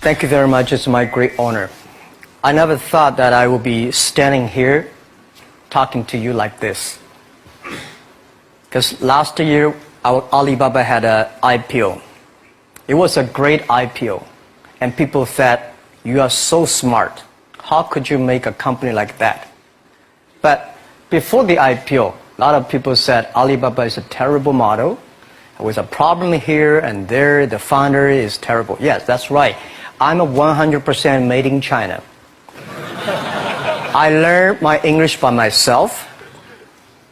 Thank you very much. It's my great honor. I never thought that I would be standing here talking to you like this. Because last year, Alibaba had an IPO. It was a great IPO. And people said, you are so smart. How could you make a company like that? But before the IPO, a lot of people said Alibaba is a terrible model. With a problem here and there, the founder is terrible. Yes, that's right. I'm a 100% made in China. I learned my English by myself,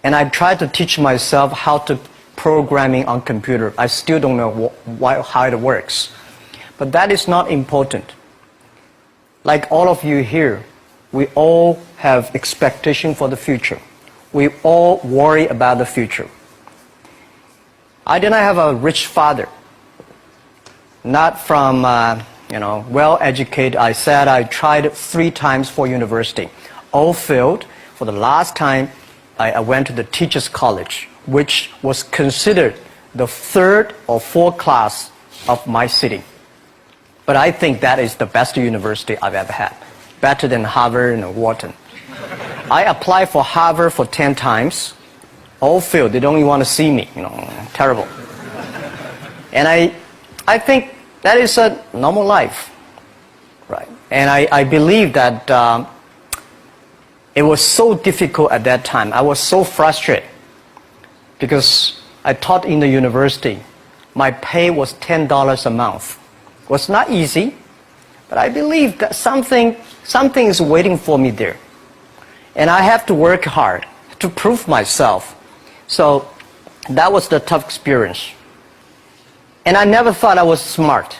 and I tried to teach myself how to programming on computer. I still don't know how it works. But that is not important. Like all of you here, we all have expectation for the future. We all worry about the future. I did not have a rich father, not from, well-educated. I said I tried 3 times for university. All failed. For the last time, I went to the teacher's college, which was considered the 3rd or 4th class of my city. But I think that is the best university I've ever had, better than Harvard and Wharton. I applied for Harvard for 10 times. All failed. They don't even want to see me. Terrible. And I think that is a normal life, right? And I believe that it was so difficult at that time. I was so frustrated because I taught in the university. My pay was $10 a month. It was not easy, but I believe that something is waiting for me there. And I have to work hard to prove myself. So that was the tough experience. And I never thought I was smart.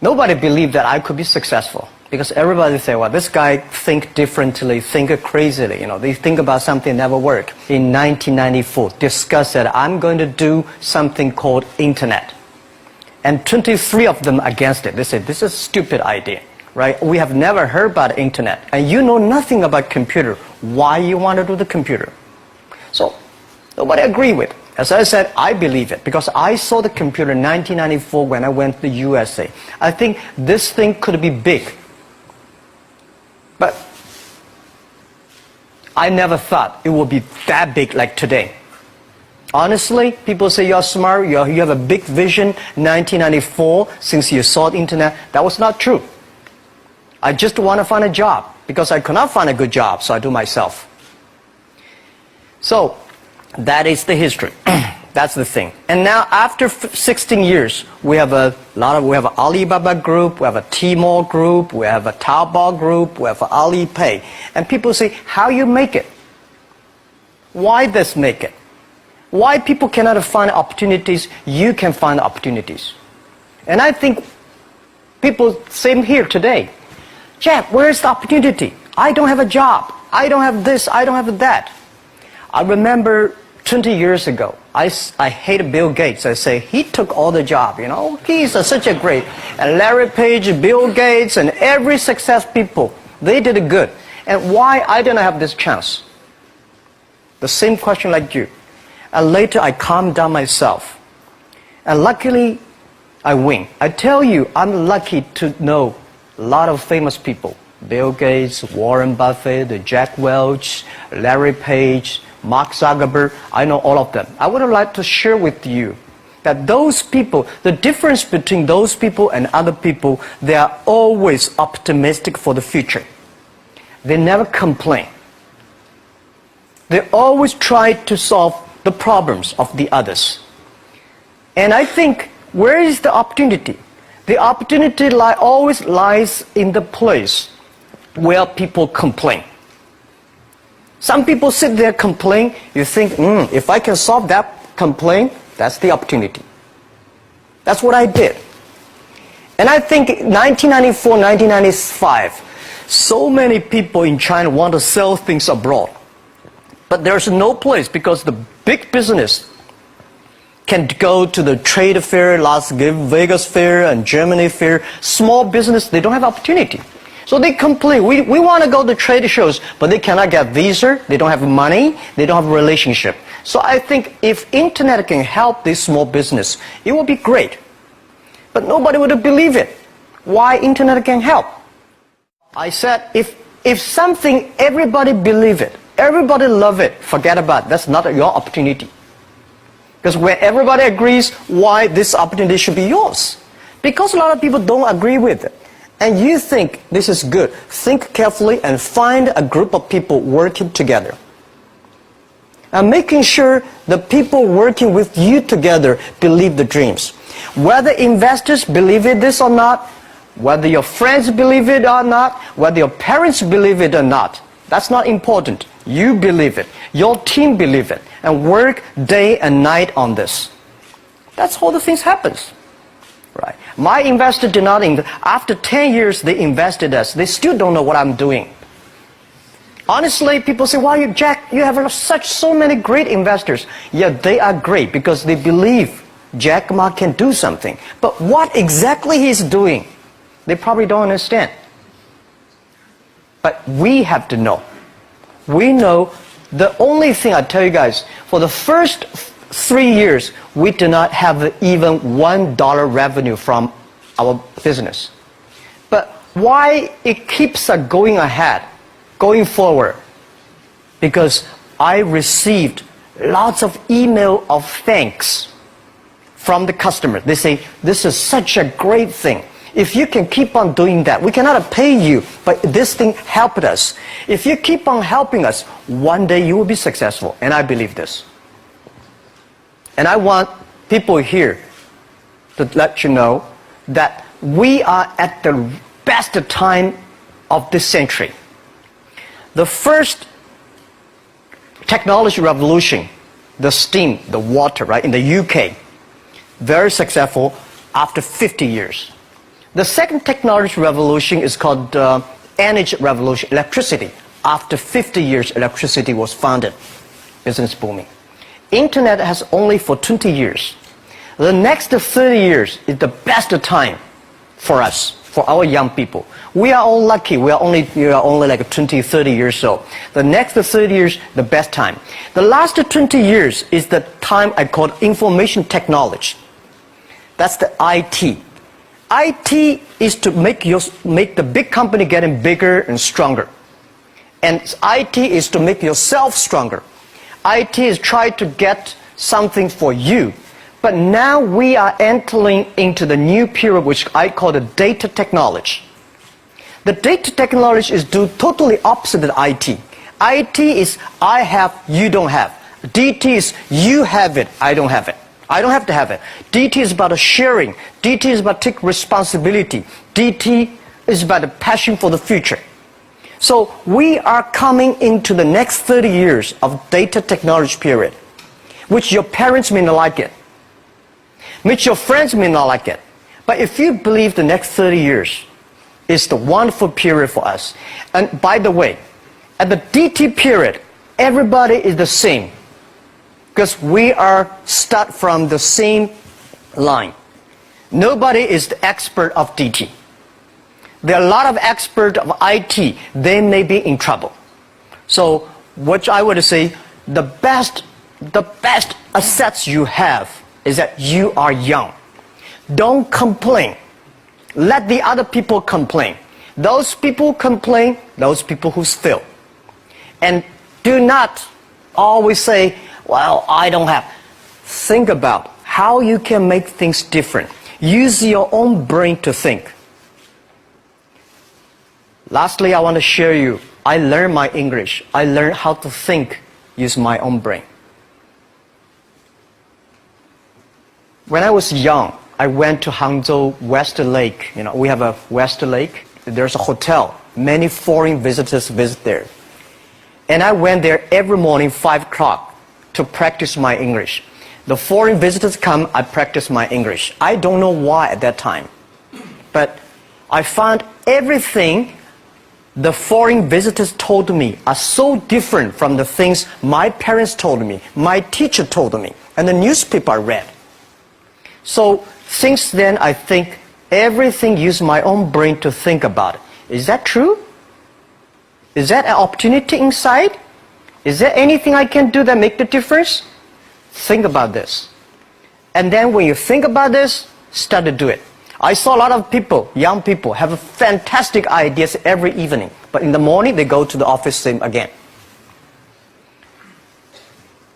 Nobody believed that I could be successful because everybody said, well, this guy think differently, think crazily. They think about something never work. In 1994, discussed that I'm going to do something called internet. And 23 of them against it. They said, this is a stupid idea, right? We have never heard about internet. And you know nothing about computer. Why you want to do the computer? So nobody agreed with it. As I said, I believe it because I saw the computer in 1994 when I went to the USA. I think this thing could be big. But I never thought it would be that big like today. Honestly, people say you're smart, you have a big vision. 1994, since you saw the internet, that was not true. I just want to find a job because I could not find a good job, so I do myself. So that is the history. That's the thing. And now after 16 years, we have an Alibaba group, we have a Tmall group, we have a Taobao group, we have an Alipay. And people say, how you make it? Why this make it? Why people cannot find opportunities, you can find opportunities. And I think people, same here today. Jack, where's the opportunity? I don't have a job. I don't have this, I don't have that. I remember 20 years ago, I hated Bill Gates. I say, he took all the job, He's such a great. And Larry Page, Bill Gates, and every success people, they did it good. And why I didn't have this chance? The same question like you. And later I calmed down myself. And luckily, I win. I tell you, I'm lucky to know a lot of famous people. Bill Gates, Warren Buffett, Jack Welch, Larry Page, Mark Zuckerberg. I know all of them. I would like to share with you that those people, the difference between those people and other people, they are always optimistic for the future. They never complain. They always try to solve the problems of the others. And I think, where is the opportunity? The opportunity always lies in the place where people complain. Some people sit there complain, you think, if I can solve that complaint, that's the opportunity. That's what I did. And I think 1994, 1995, so many people in China want to sell things abroad. But there's no place because the big business can go to the trade fair, Las Vegas fair and Germany fair. Small business, they don't have opportunity. So they complain, we want to go to trade shows, but they cannot get visa, they don't have money, they don't have a relationship. So I think if internet can help this small business, it will be great. but nobody would believe it. Why internet can help? I said, if something, everybody believe it, everybody love it, forget about it. That's not your opportunity. Because when everybody agrees, why this opportunity should be yours? Because a lot of people don't agree with it. And you think this is good. Think carefully and find a group of people working together. And making sure the people working with you together believe the dreams. Whether investors believe in this or not, whether your friends believe it or not, whether your parents believe it or not, that's not important. You believe it. Your team believe it. And work day and night on this. That's how the things happens. Right. My investor did not after 10 years they invested us. They still don't know what I'm doing. Honestly, people say, "Why, Jack, you have so many great investors." Yeah, they are great because they believe Jack Ma can do something. But what exactly he's doing, they probably don't understand. But we have to know. We know the only thing I tell you guys, for the first 3 years, we do not have even $1 revenue from our business. But why it keeps us going ahead, going forward? Because I received lots of email of thanks from the customer. They say, "This is such a great thing. If you can keep on doing that, we cannot pay you, but this thing helped us. If you keep on helping us, one day you will be successful." And I believe this. And I want people here to let you know that we are at the best time of this century. The first technology revolution, the steam, the water, right, in the UK, very successful after 50 years. The second technology revolution is called energy revolution, electricity. After 50 years, electricity was founded, business booming. Internet has only for 20 years. The next 30 years is the best time for us, for our young people. We are all lucky. We are only like 20, 30 years old. The next 30 years, the best time. The last 20 years is the time I call information technology. That's the IT. IT is to make the big company getting bigger and stronger. And IT is to make yourself stronger. IT is trying to get something for you. But now we are entering into the new period which I call the data technology. The data technology is totally opposite of IT. IT is I have, you don't have. DT is you have it, I don't have it. I don't have to have it. DT is about sharing. DT is about taking responsibility. DT is about the passion for the future. So we are coming into the next 30 years of data technology period, which your parents may not like it, which your friends may not like it. But if you believe the next 30 years is the wonderful period for us, and by the way, at the DT period, everybody is the same, because we are start from the same line. Nobody is the expert of DT. There are a lot of experts of IT. They may be in trouble. So what I would say, the best assets you have is that you are young. Don't complain. Let the other people complain. Those people complain, those people who fail. And do not always say, "Well, I don't have." Think about how you can make things different. Use your own brain to think. Lastly, I want to share you, I learned my English. I learned how to think, use my own brain. When I was young, I went to Hangzhou West Lake. You know, we have a West Lake. There's a hotel. Many foreign visitors visit there. And I went there every morning, 5 o'clock, to practice my English. The foreign visitors come, I practice my English. I don't know why at that time. But I found everything the foreign visitors told me are so different from the things my parents told me, my teacher told me, and the newspaper I read. So since then, I think everything use my own brain to think about it. Is that true? Is that an opportunity inside? Is there anything I can do that make the difference? Think about this. And then when you think about this, start to do it. I saw a lot of people, young people, have fantastic ideas every evening, but in the morning they go to the office same again.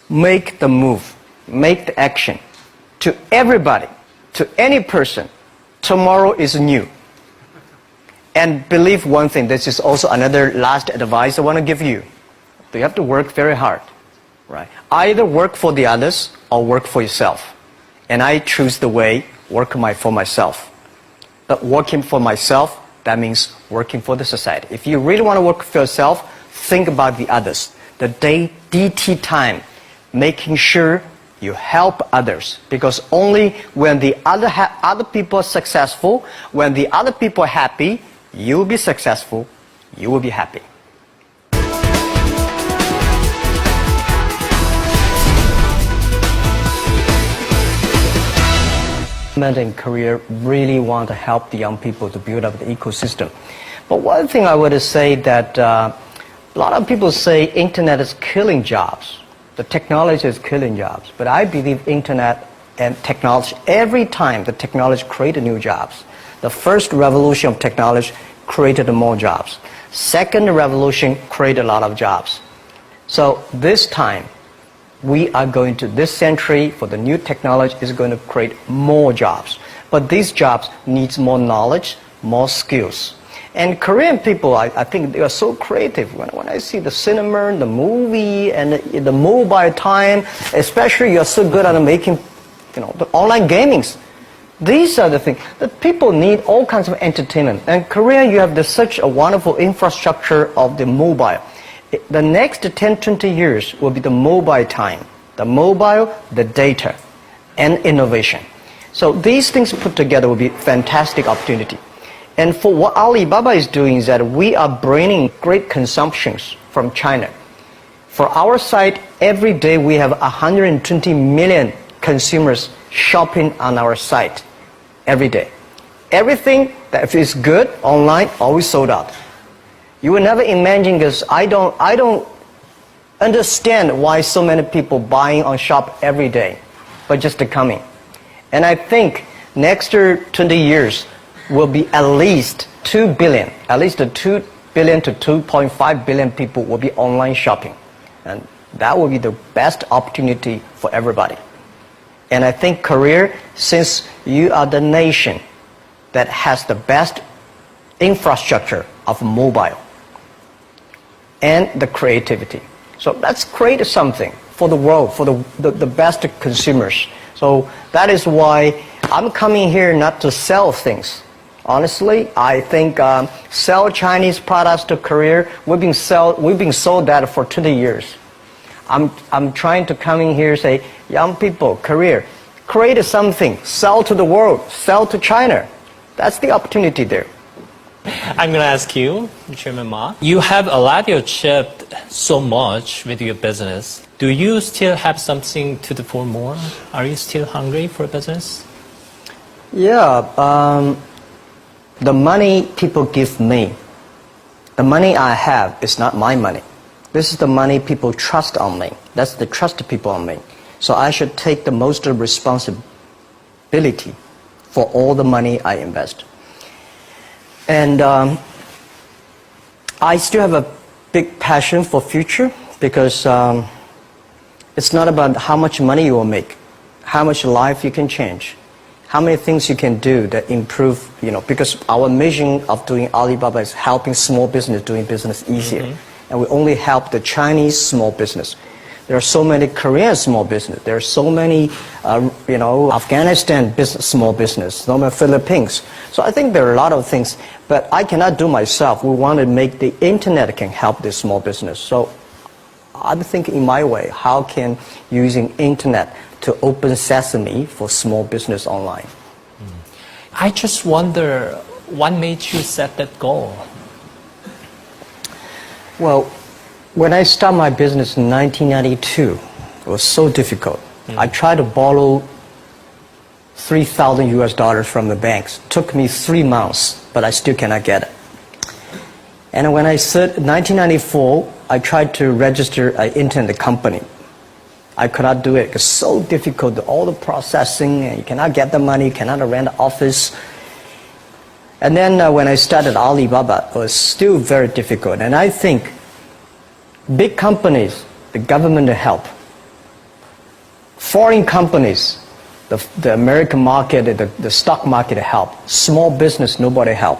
Make the move, make the action. To everybody, to any person, tomorrow is new. And believe one thing, this is also another last advice I want to give you. You have to work very hard, right? Either work for the others or work for yourself. And I choose the way, work for myself. But working for myself, that means working for the society. If you really want to work for yourself, think about the others. The DT time, making sure you help others. Because only when the other people are successful, when the other people are happy, you will be successful, you will be happy. In Korea really want to help the young people to build up the ecosystem. But one thing I would say that a lot of people say internet is killing jobs. The technology is killing jobs. But I believe internet and technology, every time the technology created new jobs. The first revolution of technology created more jobs. Second revolution created a lot of jobs. So this time, we are going to, this century, for the new technology, is going to create more jobs. But these jobs needs more knowledge, more skills. And Korean people, I think they are so creative. When I see the cinema, the movie, and the mobile time, especially you're so good at making, the online gamings. These are the things that people need, all kinds of entertainment. And Korea, you have such a wonderful infrastructure of the mobile. The next 10, 20 years will be the mobile time. The mobile, the data, and innovation. So these things put together will be fantastic opportunity. And for what Alibaba is doing is that we are bringing great consumptions from China. For our site, every day we have 120 million consumers shopping on our site every day. Everything that is good online always sold out. You will never imagine this. I don't understand why so many people buying on shop every day, but just coming. And I think next 20 years will be at least 2 billion, at least 2 billion to 2.5 billion people will be online shopping. And that will be the best opportunity for everybody. And I think Korea, since you are the nation that has the best infrastructure of mobile and the creativity. So let's create something for the world, for the best consumers. So that is why I'm coming here not to sell things. Honestly, I think sell Chinese products to Korea, we've been sold that for 20 years. I'm trying to come in here and say, young people, Korea, create something, sell to the world, sell to China. That's the opportunity there. I'm going to ask you, Chairman Ma. You have achieved so much with your business. Do you still have something to do for more? Are you still hungry for business? Yeah. The money people give me, the money I have is not my money. This is the money people trust on me. That's the trust people on me. So I should take the most responsibility for all the money I invest. And I still have a big passion for future because it's not about how much money you will make, how much life you can change, how many things you can do that improve, because our mission of doing Alibaba is helping small business doing business easier. Mm-hmm. And we only help the Chinese small business. There are so many Korean small business. There are so many, Afghanistan small business, so many Philippines. So I think there are a lot of things, but I cannot do myself. We want to make the internet can help this small business. So I'm thinking in my way, how can using internet to open sesame for small business online? I just wonder, what made you set that goal? Well, when I started my business in 1992, it was so difficult. I tried to borrow $3,000 from the banks. It took me 3 months, but I still cannot get it. And when I said 1994, I tried to register an internet company. I could not do it. It's so difficult, all the processing, and you cannot get the money, you cannot rent an office. And then when I started Alibaba, it was still very difficult. And I think big companies, the government help. Foreign companies, the American market, the stock market help. Small business, nobody help.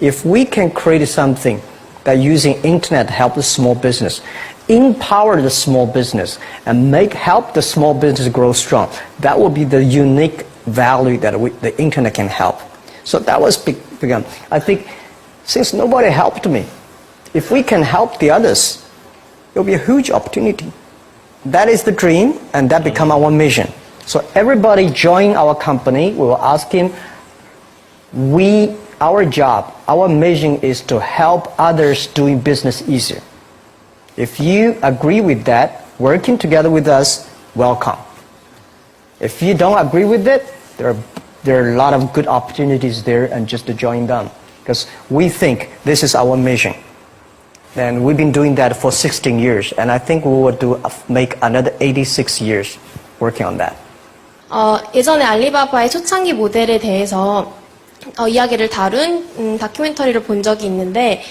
If we can create something that using internet help the small business, empower the small business, and help the small business grow strong, that will be the unique value that the internet can help. So that was begun. I think since nobody helped me, if we can help the others, it will be a huge opportunity. That is the dream, and that become our mission. So everybody join our company, we will ask him, our job, our mission is to help others doing business easier. If you agree with that, working together with us, welcome. If you don't agree with it, there are a lot of good opportunities there, and just to join them. Because we think this is our mission. And we've been doing that for 16 years. And I think we will make another 86 years working on that. 예전에 알리바바의 초창기 모델에 대해서 이야기를 다룬 다큐멘터리를 본 적이 있는데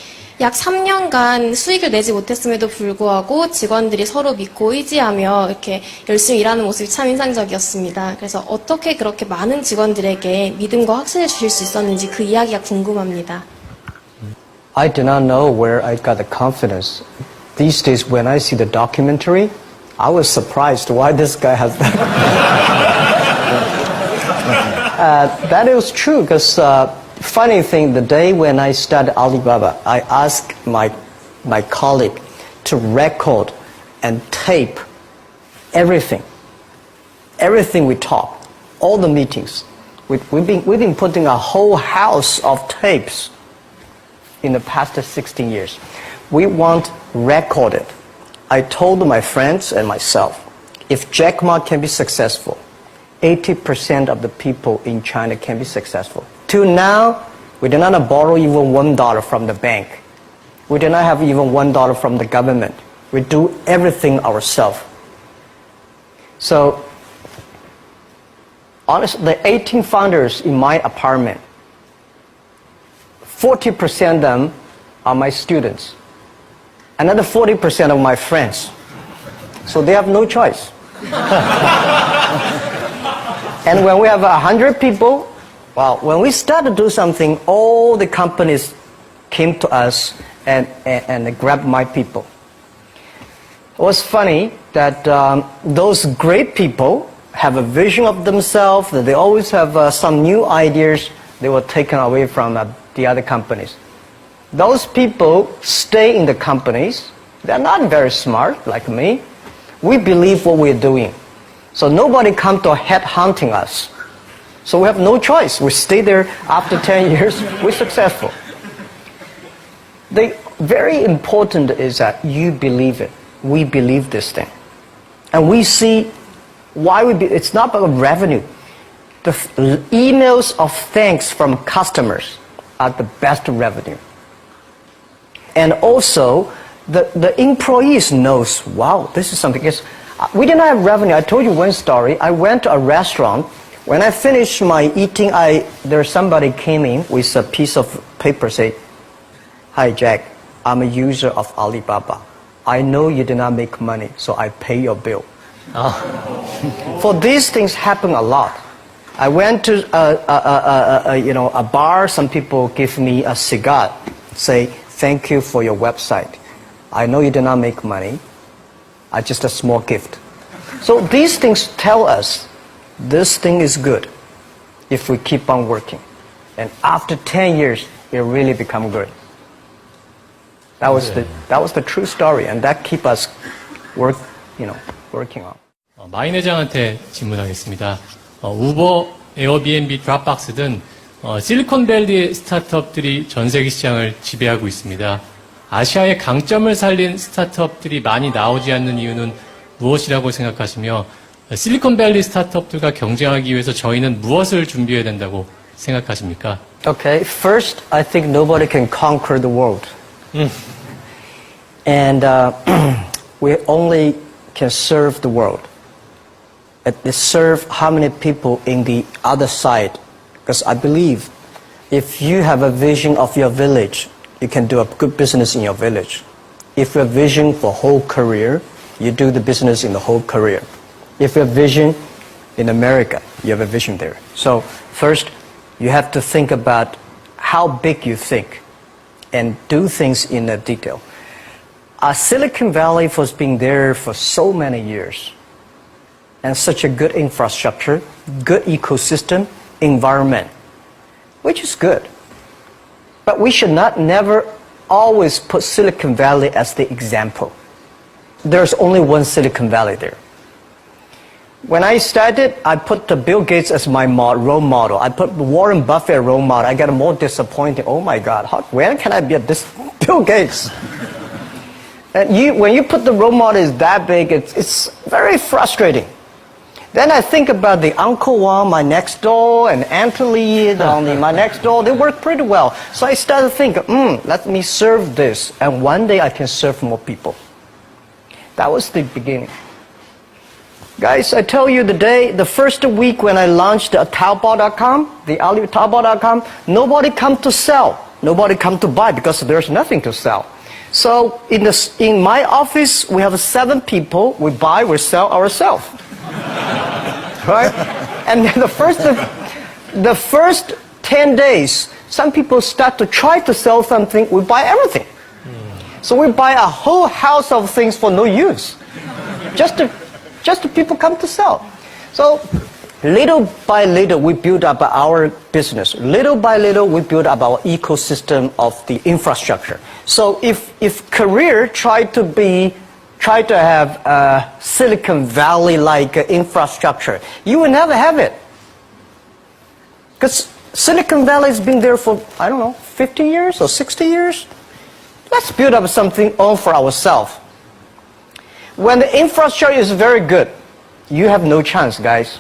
약 3년간 수익을 내지 못했음에도 불구하고 직원들이 서로 믿고 의지하며 이렇게 열심히 일하는 모습이 참 인상적이었습니다. 그래서 어떻게 그렇게 많은 직원들에게 믿음과 확신을 주실 수 있었는지 그 이야기가 궁금합니다. I do not know where I got the confidence. These days when I see the documentary, I was surprised why this guy has that. That is true because funny thing, the day when I started Alibaba, I asked my colleague to record and tape everything we talk, all the meetings. We've been putting a whole house of tapes in the past 16 years. We want recorded. I told my friends and myself, if Jack Ma can be successful, 80% of the people in China can be successful. Till now, we do not borrow even $1 from the bank. We do not have even $1 from the government. We do everything ourselves. So, honestly, the 18 founders in my apartment, 40% of them are my students. Another 40% of my friends. So they have no choice. And when we have 100 people, well, when we start to do something, all the companies came to us and grabbed my people. It was funny that those great people have a vision of themselves, that they always have some new ideas. They were taken away from the other companies. Those people stay in the companies. They're not very smart like me. We believe what we're doing. So nobody come to head hunting us. So we have no choice. We stay there after 10 years, we're successful. The very important is that you believe it. We believe this thing. And we see why it's not about revenue. The emails of thanks from customers are the best revenue. And also, the employees knows, wow, this is something. We did not have revenue. I told you one story. I went to a restaurant. When I finished my eating, somebody came in with a piece of paper, say, "Hi, Jack, I'm a user of Alibaba. I know you did not make money, so I pay your bill." For these things happen a lot. I went to a bar. Some people give me a cigar, say, "Thank you for your website. I know you did not make money. Just a small gift." So these things tell us this thing is good if we keep on working. And after 10 years, it really become good. That was the true story, and that keep us working on. 마인 회장한테 질문하겠습니다. 우버, 에어비앤비, 드랍박스 등 실리콘밸리 스타트업들이 전 세계 시장을 지배하고 있습니다. 아시아의 강점을 살린 스타트업들이 많이 나오지 않는 이유는 무엇이라고 생각하시며 실리콘밸리 스타트업들과 경쟁하기 위해서 저희는 무엇을 준비해야 된다고 생각하십니까? Okay, first, I think nobody can conquer the world. And we only can serve the world. Serve how many people in the other side? Because I believe If you have a vision of your village, you can do a good business in your village. If you have vision for whole career, you do the business in the whole career. If you have vision in America, you have a vision there. So first, you have to think about how big you think and do things in a detail. Silicon Valley has been there for so many years and such a good infrastructure, good ecosystem, environment, which is good. But we should not never always put Silicon Valley as the example. There's only one Silicon Valley there. When I started, I put Bill Gates as my role model. I put Warren Buffett as role model. I got more disappointed. Oh my God, when can I be this Bill Gates? And when you put the role model is that big, it's very frustrating. Then I think about the Uncle Wang, my next door, and Anthony, my next door. They work pretty well. So I started thinking, let me serve this, and one day I can serve more people. That was the beginning. Guys, I tell you the first week when I launched Taobao.com, the Taobao.com, nobody come to sell. Nobody come to buy because there's nothing to sell. So in my office, we have 7 people. We buy, we sell ourselves. Right? And then the first 10 days, some people start to try to sell something. We buy everything. So we buy a whole house of things for no use. Just to people come to sell. So little by little, we build up our business. Little by little, we build up our ecosystem of the infrastructure. So if Korea tried to have a Silicon Valley-like infrastructure, you will never have it. Because Silicon Valley has been there for, 50 years or 60 years. Let's build up something all for ourselves. When the infrastructure is very good, you have no chance, guys.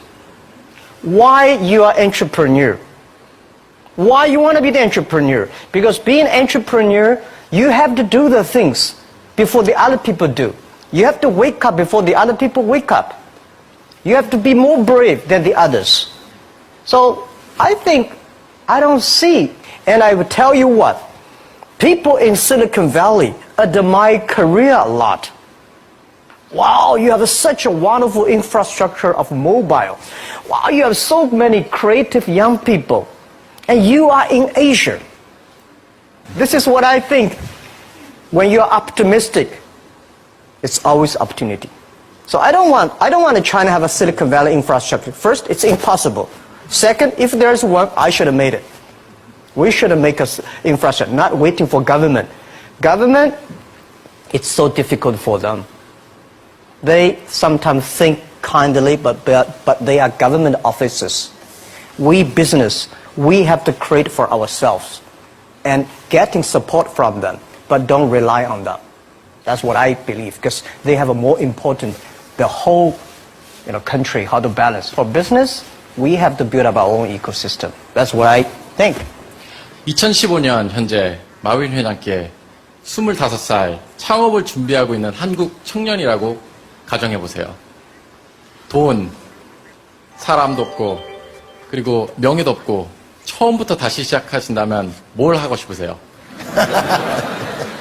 Why you are entrepreneur? Why you want to be the entrepreneur? Because being an entrepreneur, you have to do the things before the other people do. You have to wake up before the other people wake up. You have to be more brave than the others. So I think I don't see, and I will tell you what, people in Silicon Valley admire Korea a lot. Wow, you have such a wonderful infrastructure of mobile. Wow, you have so many creative young people. And you are in Asia. This is what I think. When you're optimistic, it's always opportunity. So I don't want China to have a Silicon Valley infrastructure. First, it's impossible. Second, if there's one, I should have made it. We should have made an infrastructure, not waiting for government. Government, it's so difficult for them. They sometimes think kindly, but they are government officers. We business, we have to create for ourselves and getting support from them, but don't rely on them. That's what I believe, because they have a more important, the whole country, how to balance. For business, we have to build up our own ecosystem. That's what I think. 2015년 현재 마윈 회장께 25살 창업을 준비하고 있는 한국 청년이라고 가정해보세요. 돈, 사람도 없고, 그리고 명예도 없고, 처음부터 다시 시작하신다면 뭘 하고 싶으세요?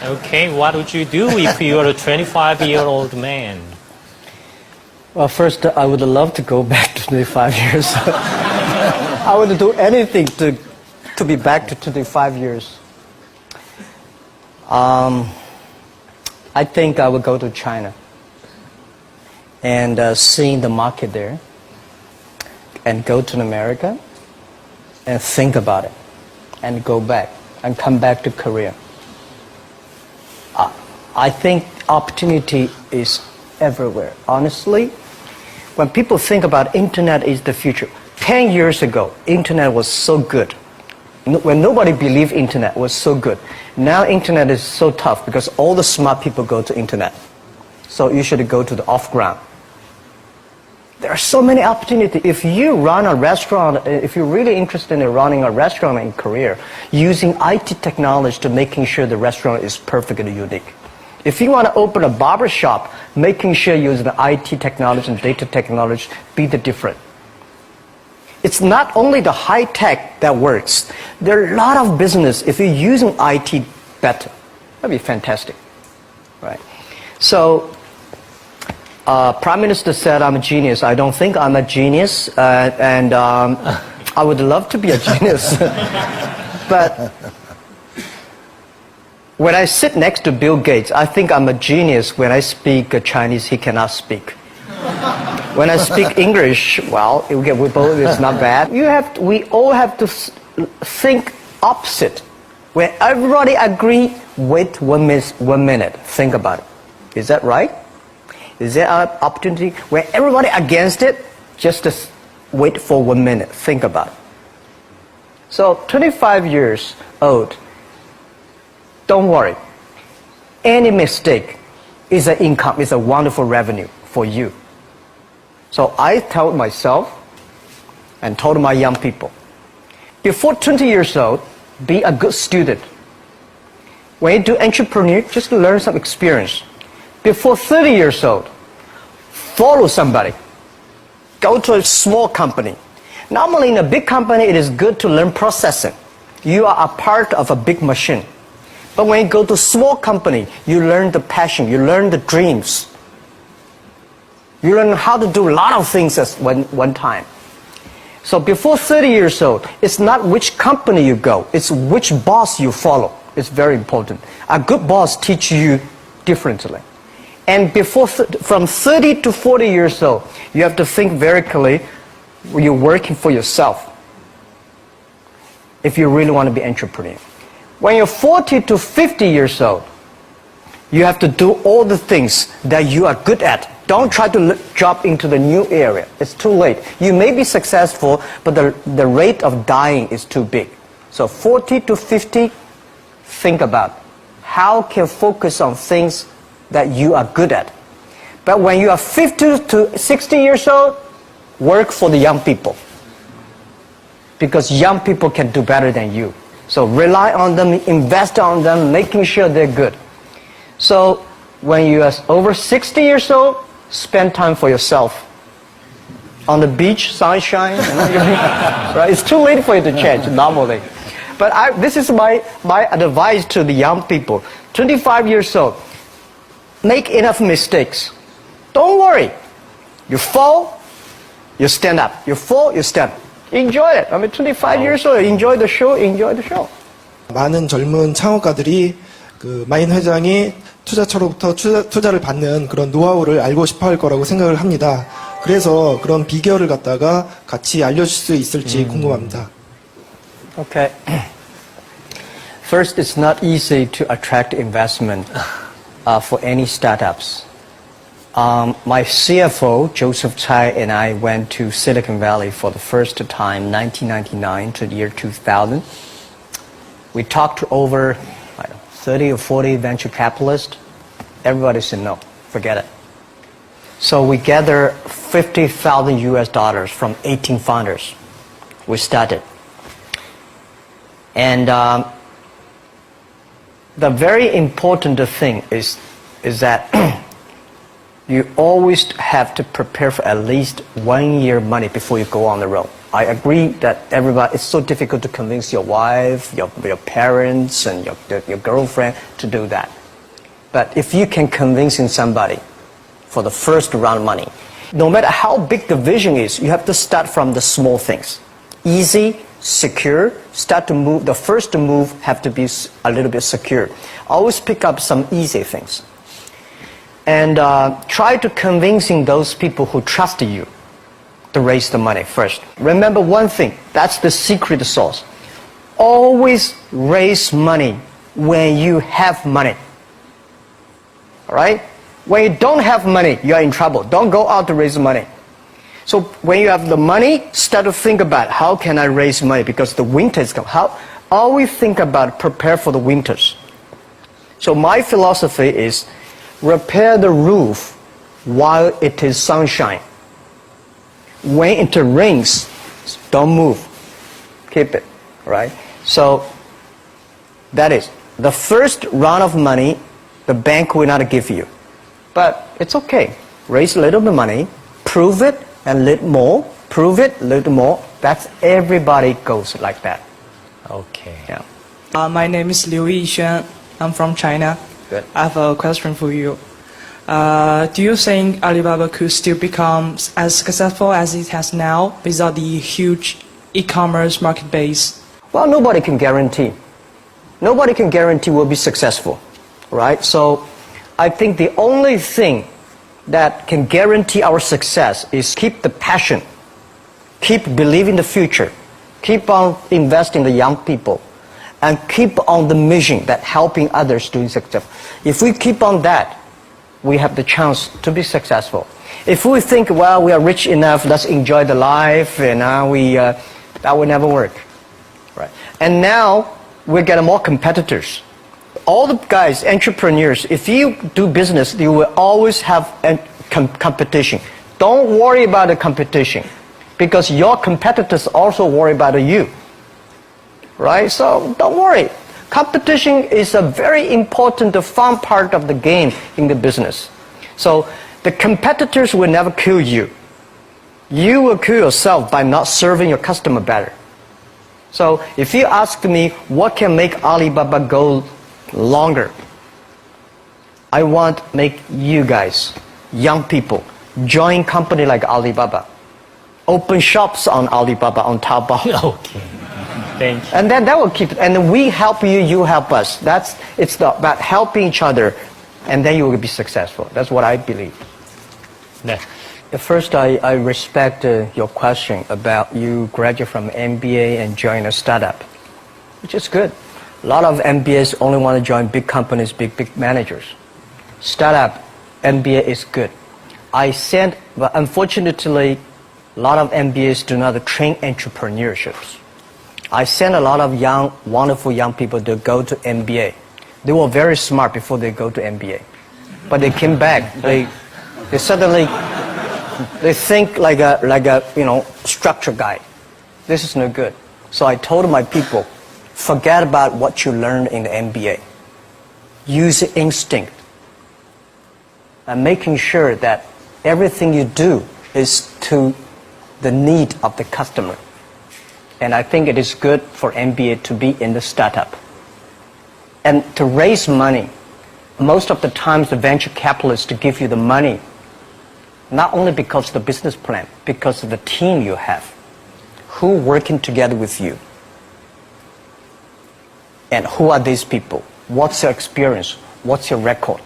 Okay, what would you do if you were a 25-year-old man? Well, first, I would love to go back to 25 years. I would do anything to be back to 25 years. I think I would go to China and seeing the market there, and go to America and think about it, and go back and come back to Korea. I think opportunity is everywhere. Honestly, when people think about internet is the future, 10 years ago, internet was so good. When nobody believed internet was so good. Now internet is so tough because all the smart people go to internet. So you should go to the off-ground. There are so many opportunities. If you run a restaurant, if you're really interested in running a restaurant in Korea, using IT technology to making sure the restaurant is perfectly unique. If you want to open a barber shop, making sure you use the IT technology and data technology, be the different. It's not only the high tech that works. There are a lot of business if you're using IT better. That'd be fantastic, right? So, Prime Minister said I'm a genius. I don't think I'm a genius, and I would love to be a genius. But when I sit next to Bill Gates, I think I'm a genius. When I speak Chinese, he cannot speak. When I speak English, well, it's not bad. We all have to think opposite. When everybody agree, wait 1 minute. Think about it. Is that right? Is there an opportunity? When everybody against it, just wait for 1 minute. Think about it. So 25 years old, don't worry. Any mistake is an income, is a wonderful revenue for you. So I told myself and told my young people, before 20 years old, be a good student. When you do entrepreneur, just learn some experience. Before 30 years old, follow somebody. Go to a small company. Normally in a big company, it is good to learn processing. You are a part of a big machine. But when you go to a small company, you learn the passion, you learn the dreams. You learn how to do a lot of things at one time. So before 30 years old, it's not which company you go, it's which boss you follow. It's very important. A good boss teaches you differently. And from 30 to 40 years old, you have to think very clearly, you're working for yourself if you really want to be an entrepreneur. When you're 40 to 50 years old, you have to do all the things that you are good at. Don't try to jump into the new area. It's too late. You may be successful, but the rate of dying is too big. So 40 to 50, think about how can focus on things that you are good at. But when you are 50 to 60 years old, work for the young people. Because young people can do better than you. So rely on them, invest on them, making sure they're good. So when you are over 60 years old, spend time for yourself. On the beach, sunshine, right? It's too late for you to change normally. But this is my advice to the young people. 25 years old, make enough mistakes. Don't worry. You fall, you stand up. You fall, you stand up. Enjoy it. 25 years old, enjoy the show, enjoy the show. 많은 젊은 창업가들이 마인 회장이 투자처로부터 투자를 받는 그런 노하우를 알고 싶어 할 거라고 생각을 합니다. 그래서 그런 비결을 갖다가 같이 알려줄 수 있을지 궁금합니다. Okay. First, it's not easy to attract investment for any startups. My CFO, Joseph Tsai, and I went to Silicon Valley for the first time, 1999 to the year 2000. We talked to over 30 or 40 venture capitalists. Everybody said no, forget it. So we gathered $50,000 from 18 founders. We started. And the very important thing is that you always have to prepare for at least 1 year money before you go on the road. I agree that it's so difficult to convince your wife, your parents, and your girlfriend to do that. But if you can convince somebody for the first round of money, no matter how big the vision is, you have to start from the small things. Easy, secure, start to move. The first move have to be a little bit secure. Always pick up some easy things. And try to convincing those people who trust you to raise the money first. Remember one thing, that's the secret sauce. Always raise money when you have money. All right? When you don't have money, you are in trouble. Don't go out to raise money. So when you have the money, start to think about how can I raise money because the winter is coming. Always think about prepare for the winters. So my philosophy is repair the roof while it is sunshine. When it rains, don't move. Keep it, right? So that is the first round of money, the bank will not give you. But it's okay. Raise a little bit of money, prove it, and a little more, improve it a little more. That's everybody goes like that. Okay. Yeah. My name is Liu Yixuan. I'm from China. Good. I have a question for you. Do you think Alibaba could still become as successful as it has now without the huge e-commerce market base? Well, nobody can guarantee. Nobody can guarantee we'll be successful, right? So I think the only thing that can guarantee our success is keep the passion, keep believing the future, keep on investing in the young people, and keep on the mission that helping others doing success. If we keep on that, we have the chance to be successful. If we think, well, we are rich enough, let's enjoy the life, and that will never work. Right. And now we're getting more competitors. All the guys, entrepreneurs, if you do business, you will always have competition. Don't worry about the competition, because your competitors also worry about you. Right? So don't worry. Competition is a very important, fun part of the game in the business. So the competitors will never kill you. You will kill yourself by not serving your customer better. So if you ask me what can make Alibaba go longer, I want to make you guys, young people, join company like Alibaba. Open shops on Alibaba, on Taobao. Okay. Thank you. And then that will keep, and we help you, you help us. It's about helping each other, and then you will be successful. That's what I believe. 네. First, I respect your question about you graduate from MBA and join a startup, which is good. A lot of MBAs only want to join big companies, big managers. Startup, MBA is good. But unfortunately, a lot of MBAs do not train entrepreneurships. I sent a lot of young, wonderful young people to go to MBA. They were very smart before they go to MBA. But they came back, they suddenly, they think like a structure guy. This is no good. So I told my people, forget about what you learned in the MBA. Use instinct. And making sure that everything you do is to the need of the customer. And I think it is good for MBA to be in the startup. And to raise money, most of the times the venture capitalists to give you the money, not only because of the business plan, because of the team you have, who working together with you. And who are these people? What's your experience? What's your record?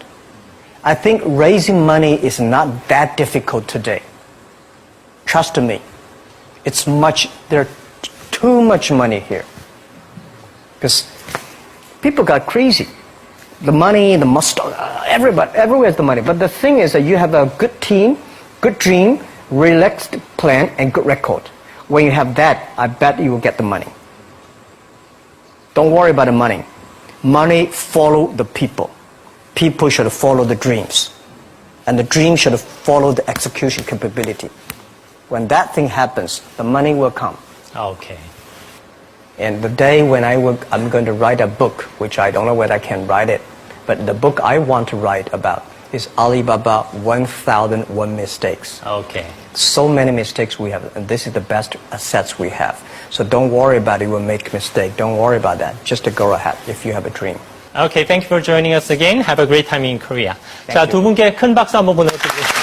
I think raising money is not that difficult today. Trust me. There's too much money here. Because people got crazy. The money, the mustard, everywhere is the money. But the thing is that you have a good team, good dream, relaxed plan, and good record. When you have that, I bet you will get the money. Don't worry about the money. Money follow the people. People should follow the dreams. And the dream should follow the execution capability. When that thing happens, the money will come. Okay. And the day when I'm going to write a book, which I don't know whether I can write it, but the book I want to write about is Alibaba 1001 Mistakes. Okay. So many mistakes we have, and this is the best assets we have. So don't worry about it, you will make a mistake. Don't worry about that. Just to go ahead if you have a dream. Okay, thank you for joining us again. Have a great time in Korea. 자, 두 분께 큰 박수 한번 보내드리겠습니다.